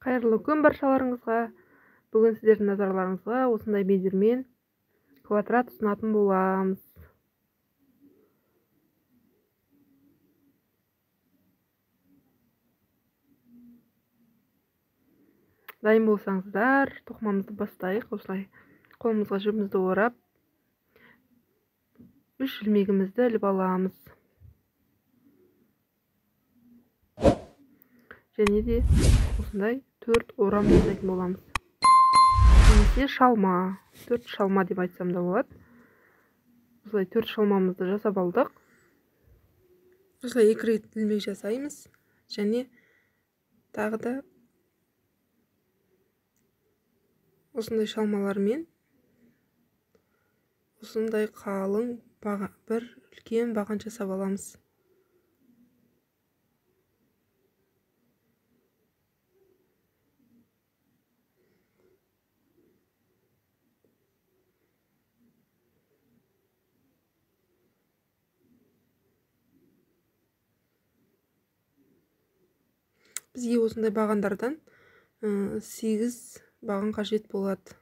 Қайырлы күн баршаларыңызға. Бүгін сіздердің назарларыңызға осындай безермен квадрат ұсынатын боламыз. Дайын болсаңыздар, тоқымамызды бастайық. Осылай қолымызға жібімізді орап, 3 ilмегімізді іліп аламыз. Және де осындай 4 орам жасайтын боламыз. Немесе шалма, 4 шалма деп айтсам да болады. Осылай 4 шалмамызды жасап алдық. Осылай 2 рет ilмек жасаймыз. Және тағы да осындай шалмалармен осындай қалың бір үлкен баған жасап аламыз. Бізге осындай бағандардан 8 баған қажет болады.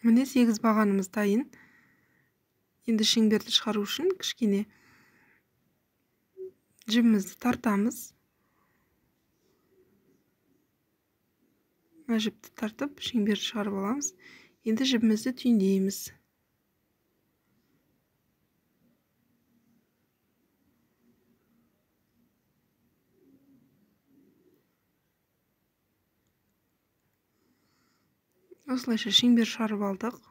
Міне 8 бағанымыз дайын. Енді шеңберді шығару үшін кішкене жібімізді тартамыз. Жіпті тартып, шеңберді шығарып аламыз. Енді жібімізді түйіндейміз. Осылайша шеңбер шығарып алдық.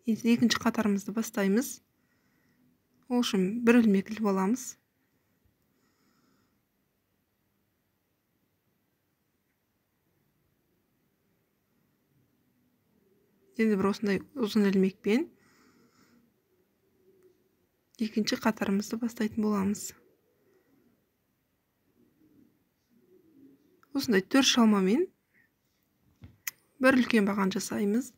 Енді екінші қатарымызды бастаймыз. Ол үшін 1 ilмек іліп аламыз. Енді бір осындай ұзын ilмекпен екінші қатарымызды бастайтын боламыз. Осындай 4 шалмамен бір үлкен баған жасаймыз.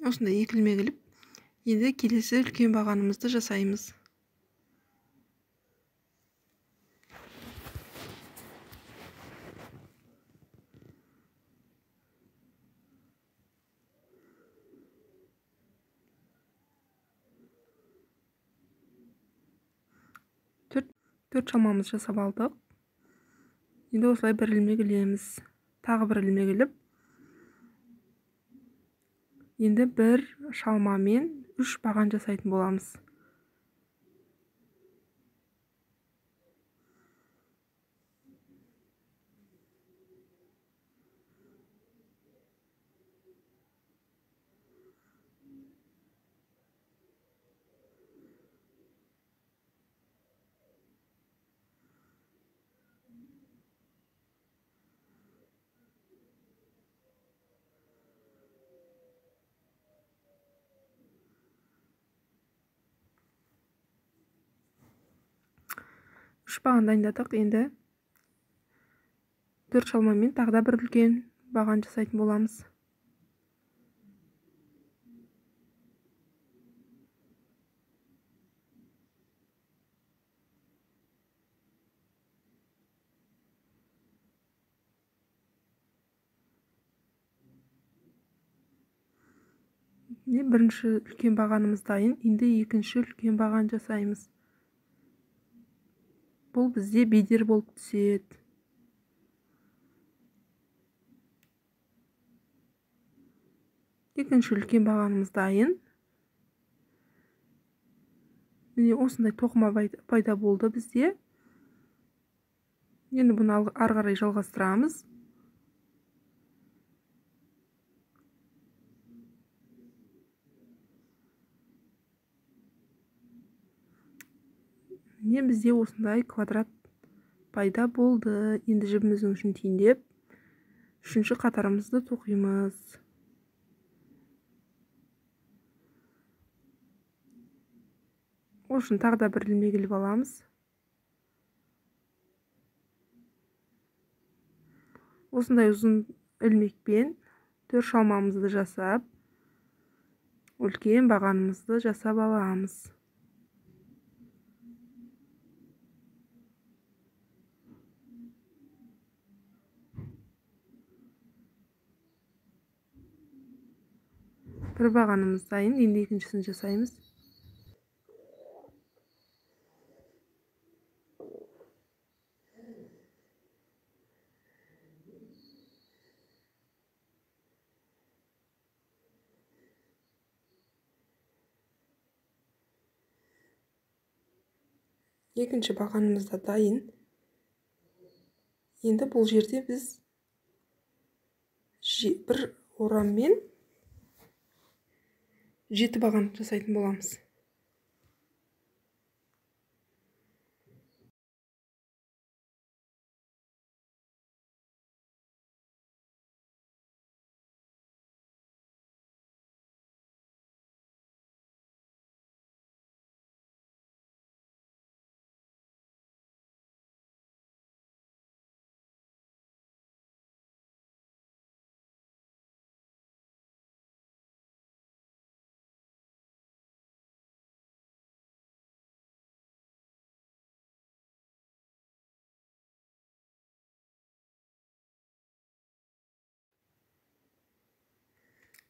Осындай 2 ilмек іліп, енді келесі үлкен бағанымызды жасаймыз. Төрт шалмамыз жасап алдық. Енді осылай 1 ilмек ілеміз. Тағы 1 ilмек іліп, енді 1 шалмамен 3 баған жасайтын боламыз. Үш баған дайындадық. Енді 4 шалмамен тағы да 1 үлкен баған жасайтын боламыз. Бірінші үлкен бағанымыз дайын. Енді екінші үлкен баған жасаймыз. Бұл бізде бедер болып түседі. Екінші үлкен бағанымыз дайын. Міне осындай тоқыма пайда болды бізде. Енді бұны ары қарай жалғастырамыз. Міне бізде осындай квадрат пайда болды. Енді жібіміздің ұшын түйіндеп, 3-ші қатарымызды тоқимыз. Ол үшін тағы да бір ілмек іліп аламыз. Осындай ұзын ілмекпен 4 шалмамызды жасап, үлкен бағанымызды жасап аламыз. Бір бағанымыз дайын, енді екіншісін жасаймыз. Екінші бағанымыз да дайын. Енді бұл жерде біз бір ораммен 7 баған жасайтын боламыз.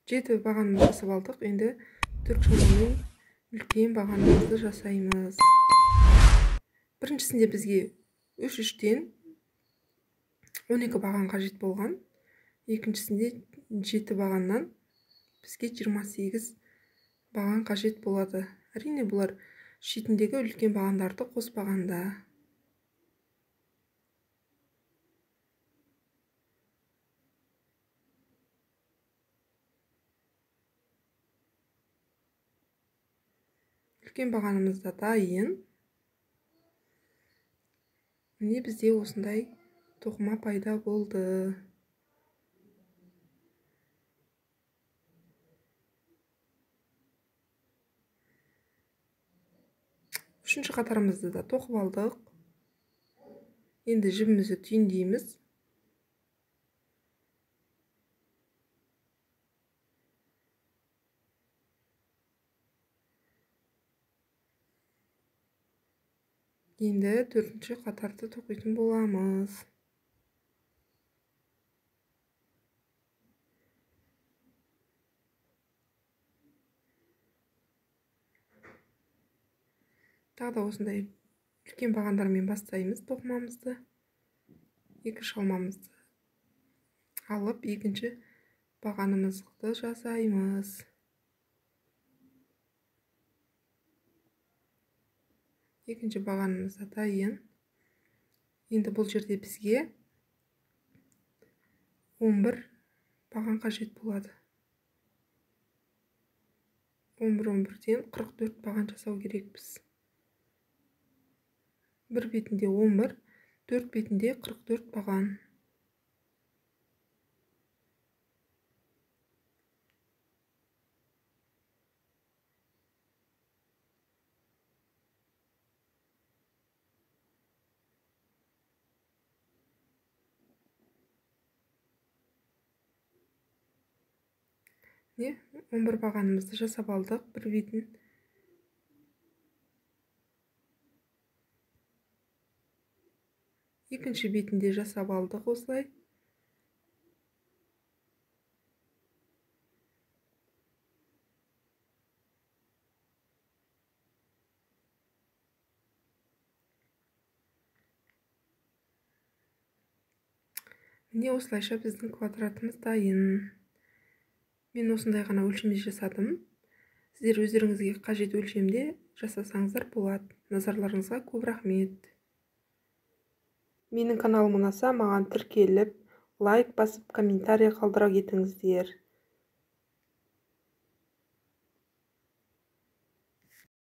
Жеті бағанымызды жасап алдық. Енді 4 шалмамен үлкен бағанымызды жасаймыз. Біріншісінде бізге 3-3-тен 12 баған қажет болған. Екіншісінде 7 бағаннан бізге 28 баған қажет болады. Әрине бұлар шетіндегі үлкен бағандарды қоспағанда. Үлкен бағанымыз да дайын. Міне бізде осындай тоқыма пайда болды. Үшінші қатарымызды да тоқып алдық. Енді жібімізді түйіндейміз. Енді 4-ші қатарды тоқитын боламыз. Тағы да осындай үлкен бағандармен бастаймыз тоқымамызды. 2 шалмамызды алып, екінші бағанымызды жасаймыз. Екінші бағанымыз да дайын. Енді бұл жерде бізге 11 баған қажет болады. 11-11-ден 44 баған жасау керекпіз. Бір бетінде 11, 4 бетінде 44 баған. Не? 11 бағанымызды жасап алдық, бір бетін. Екінші бетінде жасап алдық осылай. Міне осылайша біздің квадратымыз дайын. Мен осындай ғана өлшемде жасадым. Сіздер өздеріңізге қажет өлшемде жасасаңыздар болады. Назарларыңызға көп рахмет. Менің каналым ұнаса, маған тіркеліп, лайк басып, комментарий қалдыра кетіңіздер.